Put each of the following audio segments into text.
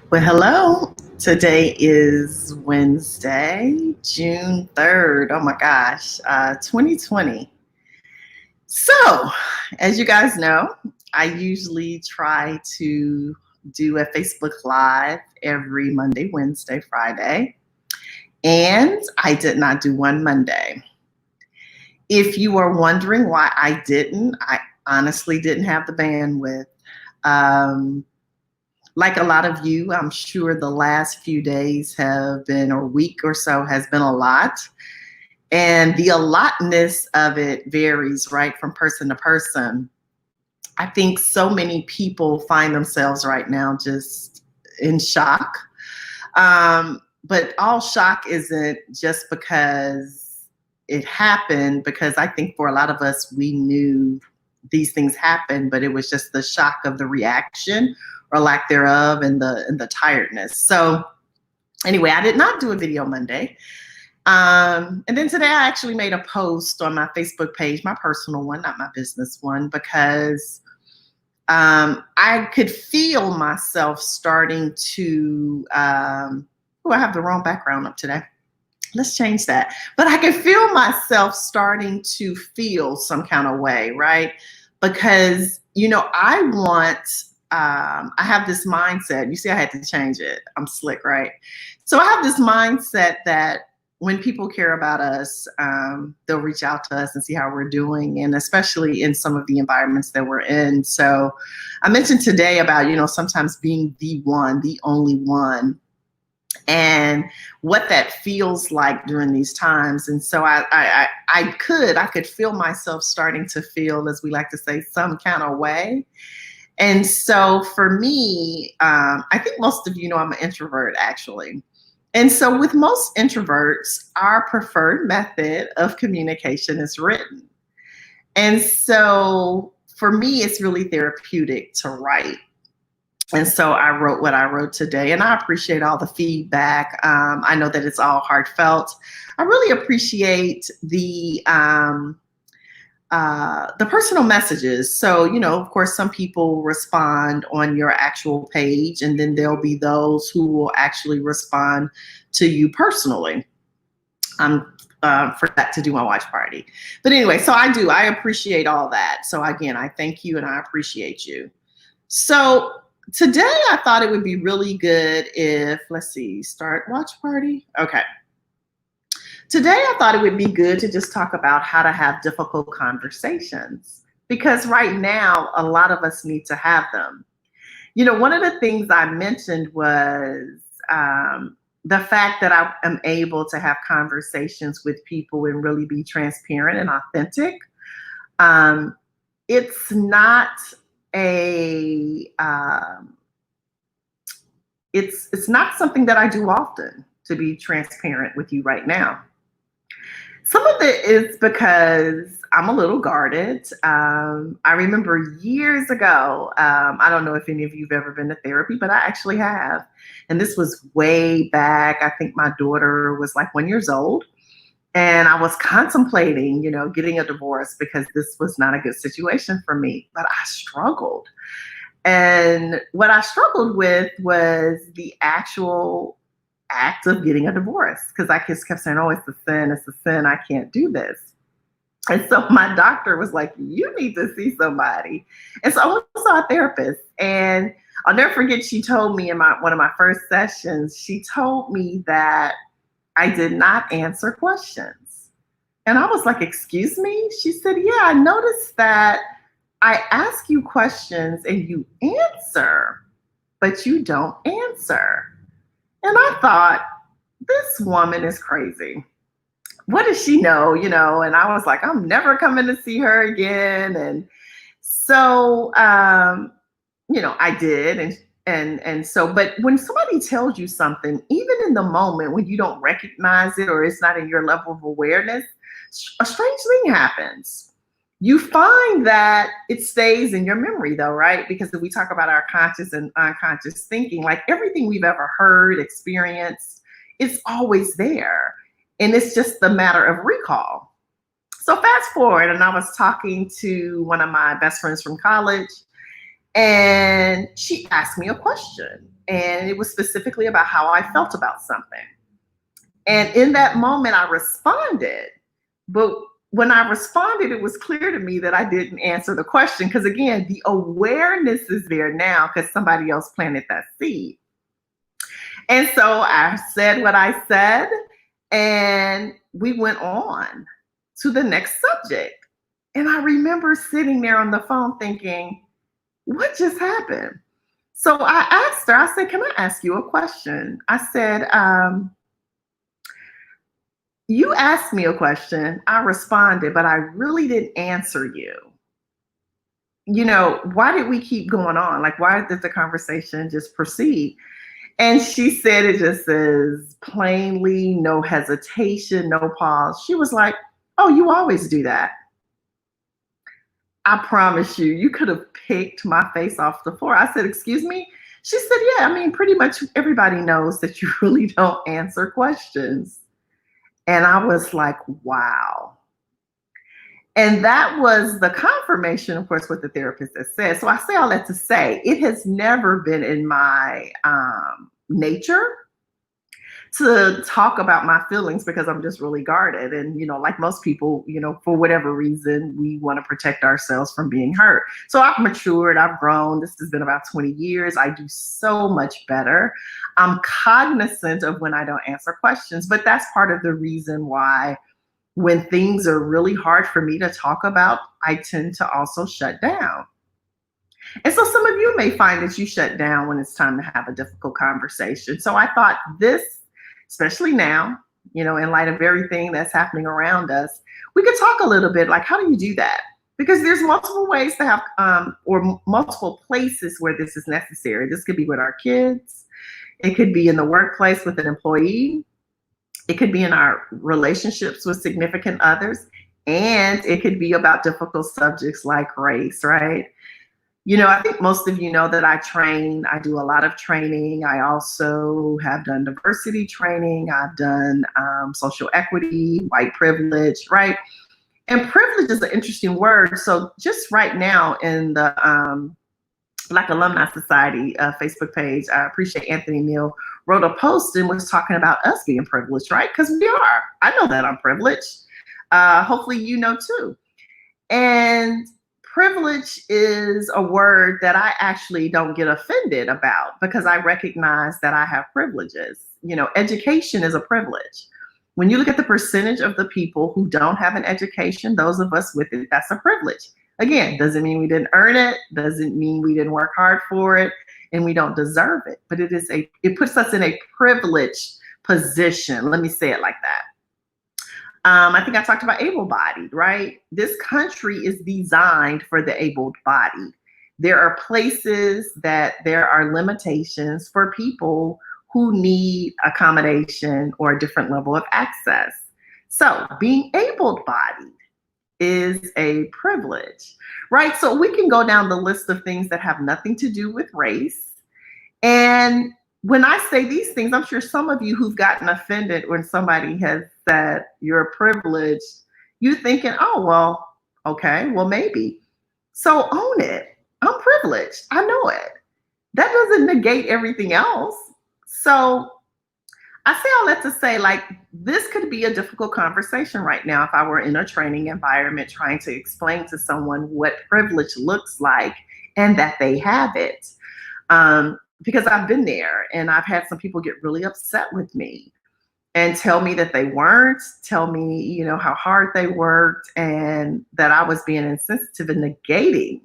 Well, hello. Today is Wednesday, June 3rd. Oh my gosh, 2020. So, as you guys know, I usually try to do a Facebook Live every Monday, Wednesday, Friday, and I did not do one Monday. If you are wondering why I honestly didn't have the bandwidth. Um, like a lot of you, I'm sure the last few days have been, or week or so, has been a lot. And the allotness of it varies, right, from person to person. I think so many people find themselves right now just in shock. But all shock isn't just because it happened, because I think for a lot of us, we knew these things happened, but it was just the shock of the reaction or lack thereof, and the tiredness. So anyway, I did not do a video Monday. And then today I actually made a post on my Facebook page, my personal one, not my business one, because I could feel myself starting to, I have the wrong background up today. Let's change that. But I could feel myself starting to feel some kind of way, right? Because, I have this mindset. You see, I had to change it. I'm slick, right? So I have this mindset that when people care about us, they'll reach out to us and see how we're doing, and especially in some of the environments that we're in. So I mentioned today about, sometimes being the one, the only one, and what that feels like during these times. And so I could feel myself starting to feel, as we like to say, some kind of way. And so for me, I think most of you know I'm an introvert, actually. And so with most introverts, our preferred method of communication is written. And so for me, it's really therapeutic to write. And so I wrote what I wrote today, and I appreciate all the feedback. I know that it's all heartfelt. I really appreciate the personal messages. So, of course, some people respond on your actual page, and then there'll be those who will actually respond to you personally. Forgot to do my watch party. But anyway, so I appreciate all that. So again, I thank you and I appreciate you. So today I thought it would be really good if, let's see, start watch party. Okay. Today, I thought it would be good to just talk about how to have difficult conversations, because right now, a lot of us need to have them. One of the things I mentioned was the fact that I am able to have conversations with people and really be transparent and authentic. It's not it's not something that I do often, to be transparent with you right now. Some of it is because I'm a little guarded. I remember years ago, I don't know if any of you have ever been to therapy, but I actually have. And this was way back. I think my daughter was like 1 year old. And I was contemplating, getting a divorce, because this was not a good situation for me. But I struggled. And what I struggled with was the actual act of getting a divorce, because I just kept saying, oh, it's a sin, I can't do this. And so my doctor was like, you need to see somebody. And so I went to a therapist, and I'll never forget, she told me in one of my first sessions, she told me that I did not answer questions. And I was like, excuse me? She said, yeah, I noticed that I ask you questions and you answer, but you don't answer. And I thought, this woman is crazy. What does she know? And I was like, I'm never coming to see her again. And so, I did. And so, but when somebody tells you something, even in the moment when you don't recognize it or it's not in your level of awareness, a strange thing happens. You find that it stays in your memory, though, right? Because if we talk about our conscious and unconscious thinking, like everything we've ever heard, experienced, it's always there. And it's just a matter of recall. So fast forward, and I was talking to one of my best friends from college, And she asked me a question, and it was specifically about how I felt about something. And in that moment, I responded. But when I responded, it was clear to me that I didn't answer the question. Because again, the awareness is there now because somebody else planted that seed. And so I said what I said, and we went on to the next subject. And I remember sitting there on the phone thinking, what just happened? So I asked her, I said, can I ask you a question? I said, you asked me a question, I responded, but I really didn't answer you. You know, why did we keep going on? Like, why did the conversation just proceed? And she said it just says plainly, no hesitation, no pause. She was like, oh, you always do that. I promise you, you could have picked my face off the floor. I said, excuse me? She said, yeah, I mean, pretty much everybody knows that you really don't answer questions. And I was like, wow. And that was the confirmation, of course, what the therapist has said. So I say all that to say it has never been in my nature to talk about my feelings because I'm just really guarded. And, you know, like most people, you know, for whatever reason, we want to protect ourselves from being hurt. So I've matured, I've grown. This has been about 20 years. I do so much better. I'm cognizant of when I don't answer questions, but that's part of the reason why when things are really hard for me to talk about, I tend to also shut down. And so some of you may find that you shut down when it's time to have a difficult conversation. So I thought this, especially now, you know, in light of everything that's happening around us, we could talk a little bit like, how do you do that? Because there's multiple ways to have, or multiple places where this is necessary. This could be with our kids. It could be in the workplace with an employee. It could be in our relationships with significant others. And it could be about difficult subjects like race, right? You know, I think most of you know that I train. I do a lot of training. I also have done diversity training. I've done social equity, white privilege, right? And privilege is an interesting word. So just right now in the Black Alumni Society Facebook page, I appreciate Anthony Neal wrote a post and was talking about us being privileged, right? Because we are. I know that I'm privileged. Hopefully you know too. And privilege is a word that I actually don't get offended about because I recognize that I have privileges. You know, education is a privilege. When you look at the percentage of the people who don't have an education, those of us with it, that's a privilege. Again, doesn't mean we didn't earn it, doesn't mean we didn't work hard for it, and we don't deserve it. But it puts us in a privileged position. Let me say it like that. I think I talked about able-bodied, right? This country is designed for the able-bodied. There are places that there are limitations for people who need accommodation or a different level of access. So being able-bodied is a privilege, right? So we can go down the list of things that have nothing to do with race. And when I say these things, I'm sure some of you who've gotten offended when somebody has said you're privileged, you're thinking, oh, well, okay, well, maybe. So own it. I'm privileged. I know it. That doesn't negate everything else. So I say all that to say, like, this could be a difficult conversation right now if I were in a training environment trying to explain to someone what privilege looks like and that they have it. Because I've been there and I've had some people get really upset with me and tell me that they weren't, tell me, you know, how hard they worked and that I was being insensitive and negating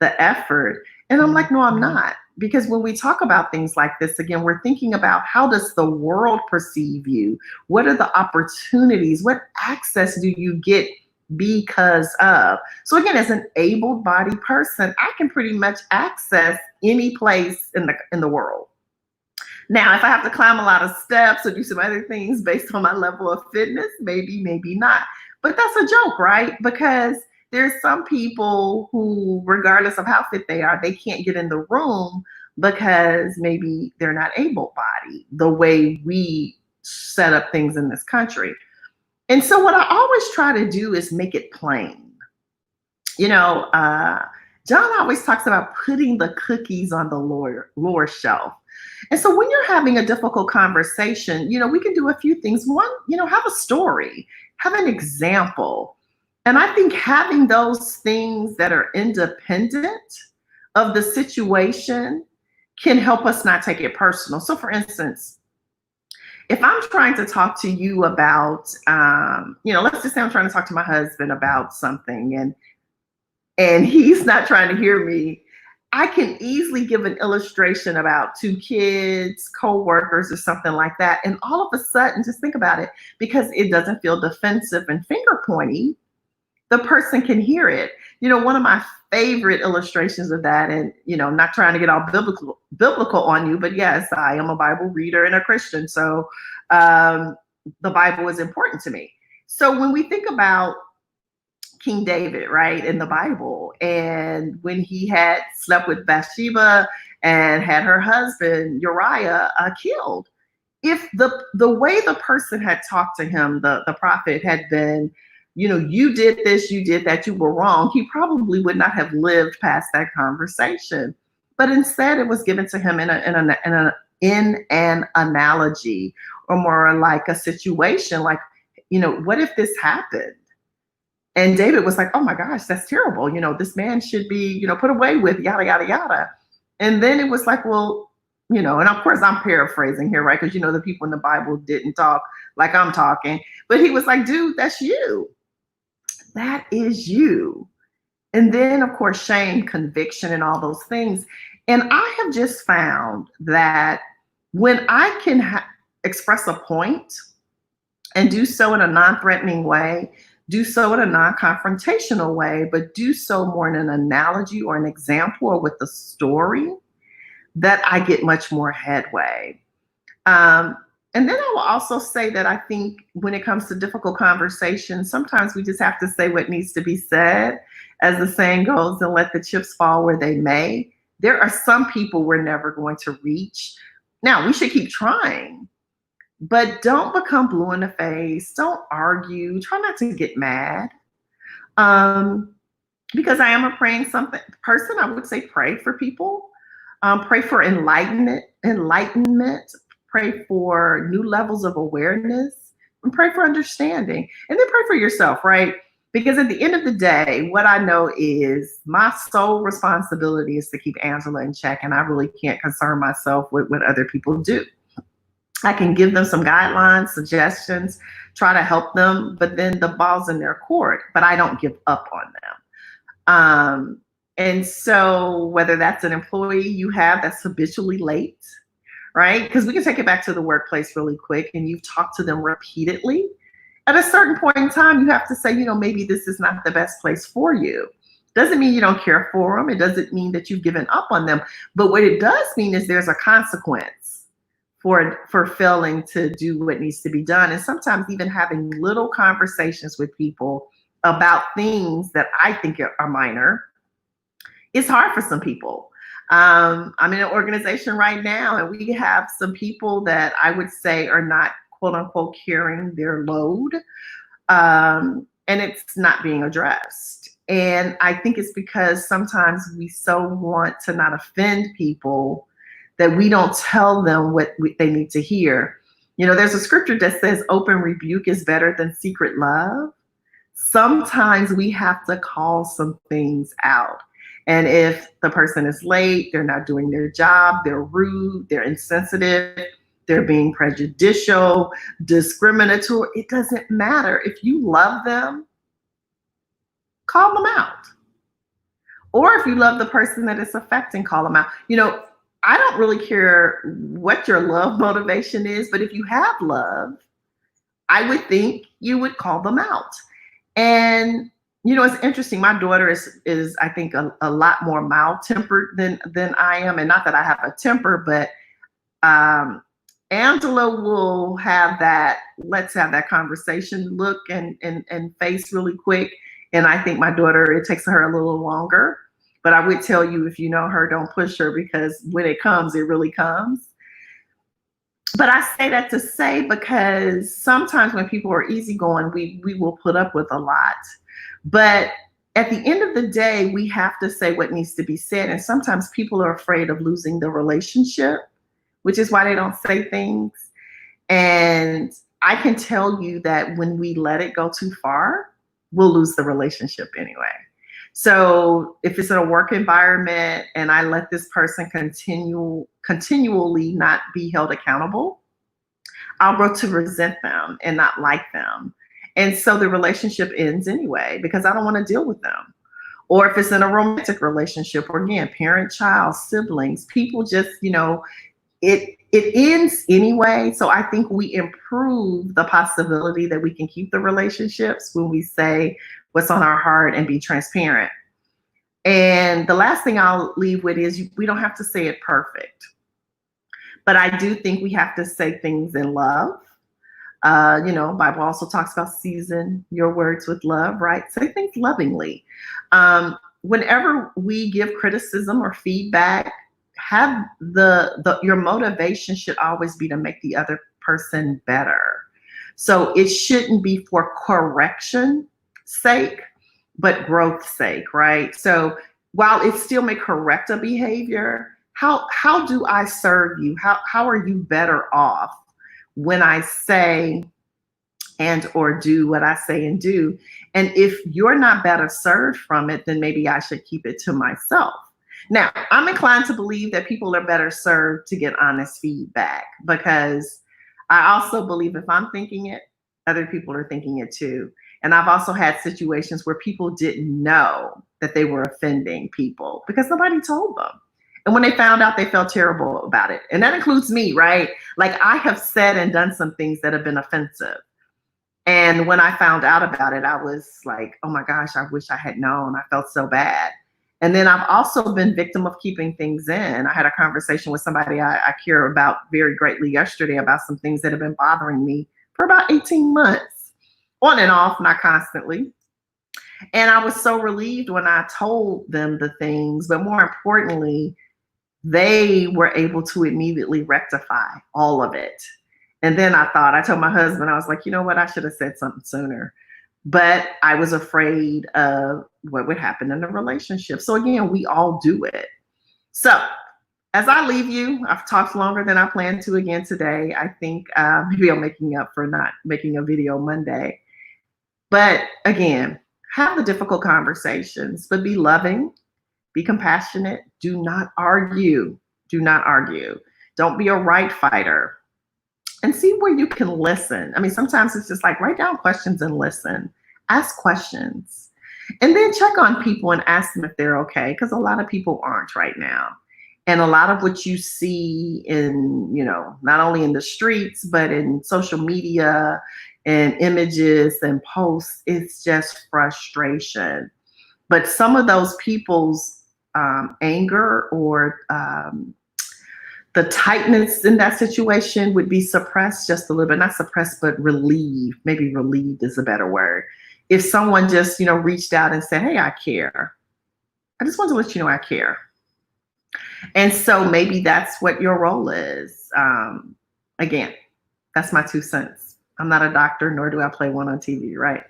the effort. And I'm like, no, I'm not. Because when we talk about things like this, again, we're thinking about how does the world perceive you? What are the opportunities? What access do you get because of? So again, as an able-bodied person, I can pretty much access any place in the world. Now, if I have to climb a lot of steps or do some other things based on my level of fitness, maybe, maybe not. But that's a joke, right? Because there's some people who, regardless of how fit they are, they can't get in the room because maybe they're not able-bodied the way we set up things in this country. And so what I always try to do is make it plain. You know, John always talks about putting the cookies on the lower shelf. And so when you're having a difficult conversation, we can do a few things. One, have a story, have an example. And I think having those things that are independent of the situation can help us not take it personal. So for instance, if I'm trying to talk to you about, let's just say I'm trying to talk to my husband about something and he's not trying to hear me, I can easily give an illustration about two kids, co-workers, or something like that. And all of a sudden, just think about it, because it doesn't feel defensive and finger pointy, the person can hear it. One of my favorite illustrations of that, and not trying to get all biblical on you, but yes, I am a Bible reader and a Christian, so the Bible is important to me. So when we think about King David, right, in the Bible, and when he had slept with Bathsheba and had her husband Uriah killed, if the way the person had talked to him, the prophet, had been, you did this, you did that, you were wrong, he probably would not have lived past that conversation. But instead, it was given to him in an analogy, or more like a situation, like, what if this happened? And David was like, oh my gosh, that's terrible. This man should be, put away with, yada, yada, yada. And then it was like, well, and of course I'm paraphrasing here, right? Because, the people in the Bible didn't talk like I'm talking. But he was like, dude, that's you. That is you. And then, of course, shame, conviction, and all those things. And I have just found that when I can express a point and do so in a non-threatening way, do so in a non-confrontational way, but do so more in an analogy or an example or with a story, that I get much more headway. And then I will also say that I think when it comes to difficult conversations, sometimes we just have to say what needs to be said, as the saying goes, and let the chips fall where they may. There are some people we're never going to reach. Now, we should keep trying, but don't become blue in the face. Don't argue. Try not to get mad. Because I am a praying person, I would say pray for people. Pray for enlightenment. Pray for new levels of awareness, and pray for understanding. And then pray for yourself, right? Because at the end of the day, what I know is my sole responsibility is to keep Angela in check, and I really can't concern myself with what other people do. I can give them some guidelines, suggestions, try to help them, but then the ball's in their court, but I don't give up on them. And so whether that's an employee you have that's habitually late, right? Because we can take it back to the workplace really quick, and you've talked to them repeatedly. At a certain point in time, you have to say, maybe this is not the best place for you. Doesn't mean you don't care for them. It doesn't mean that you've given up on them. But what it does mean is there's a consequence for failing to do what needs to be done. And sometimes even having little conversations with people about things that I think are minor is hard for some people. I'm in an organization right now, and we have some people that I would say are not, quote unquote, carrying their load. And it's not being addressed. And I think it's because sometimes we so want to not offend people that we don't tell them what they need to hear. There's a scripture that says open rebuke is better than secret love. Sometimes we have to call some things out. And if the person is late, they're not doing their job, they're rude, they're insensitive, they're being prejudicial, discriminatory, it doesn't matter. If you love them, call them out. Or if you love the person that it's affecting, call them out. I don't really care what your love motivation is, but if you have love, I would think you would call them out. And it's interesting. My daughter is I think a lot more mild-tempered than I am, and not that I have a temper, but Angela will have that let's have that conversation look and face really quick. And I think my daughter, it takes her a little longer. But I would tell you, if you know her, don't push her, because when it comes, it really comes. But I say that to say, because sometimes when people are easygoing, we will put up with a lot. But at the end of the day, we have to say what needs to be said. And sometimes people are afraid of losing the relationship, which is why they don't say things. And I can tell you that when we let it go too far, we'll lose the relationship anyway. So if it's in a work environment and I let this person continually not be held accountable, I'll grow to resent them and not like them. And so the relationship ends anyway because I don't want to deal with them. Or if it's in a romantic relationship, or again, parent, child, siblings, people just, it ends anyway. So I think we improve the possibility that we can keep the relationships when we say what's on our heart and be transparent. And the last thing I'll leave with is we don't have to say it perfect, but I do think we have to say things in love. Bible also talks about season your words with love, right? Say things lovingly. Whenever we give criticism or feedback, have your motivation should always be to make the other person better. So it shouldn't be for correction sake, but growth sake, right? So while it still may correct a behavior, how do I serve you? How are you better off when I say and or do what I say and do? And if you're not better served from it, then maybe I should keep it to myself. Now, I'm inclined to believe that people are better served to get honest feedback, because I also believe if I'm thinking it, other people are thinking it too. And I've also had situations where people didn't know that they were offending people because nobody told them. And when they found out, they felt terrible about it. And that includes me, right? Like, I have said and done some things that have been offensive. And when I found out about it, I was like, oh my gosh, I wish I had known. I felt so bad. And then I've also been victim of keeping things in. I had a conversation with somebody I care about very greatly yesterday about some things that have been bothering me for about 18 months, on and off, not constantly. And I was so relieved when I told them the things, but more importantly, they were able to immediately rectify all of it. And then I told my husband, I was like, you know what, I should have said something sooner. But I was afraid of what would happen in the relationship. So again, we all do it. So as I leave you, I've talked longer than I planned to again today. I think maybe I'm making up for not making a video Monday. But again, have the difficult conversations, but be loving, be compassionate. Do not argue. Do not argue. Don't be a right fighter. And see where you can listen. I mean, sometimes it's just like write down questions and listen. Ask questions. And then check on people and ask them if they're okay, because a lot of people aren't right now. And a lot of what you see in, not only in the streets, but in social media and images and posts, it's just frustration. But some of those people's anger or the tightness in that situation would be suppressed just a little bit, not suppressed, but relieved. Maybe relieved is a better word. If someone just, reached out and said, hey, I care. I just want to let you know I care. And so maybe that's what your role is. Again, that's my 2 cents. I'm not a doctor, nor do I play one on TV, right?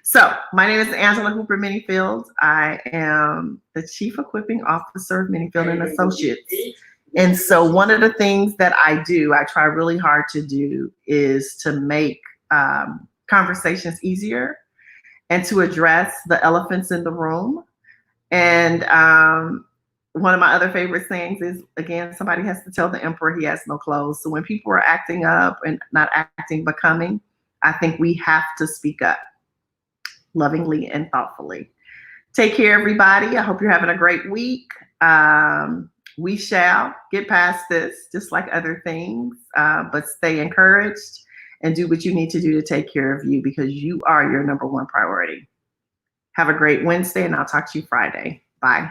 So my name is Angela Hooper-Menifield. I am the Chief Equipping Officer of Menifield and Associates. And so one of the things that I try really hard to do, is to make conversations easier and to address the elephants in the room. And one of my other favorite sayings is, again, somebody has to tell the emperor he has no clothes. So when people are acting up and not acting becoming, I think we have to speak up lovingly and thoughtfully. Take care, everybody. I hope you're having a great week. We shall get past this, just like other things, but stay encouraged and do what you need to do to take care of you, because you are your number one priority. Have a great Wednesday, and I'll talk to you Friday. Bye.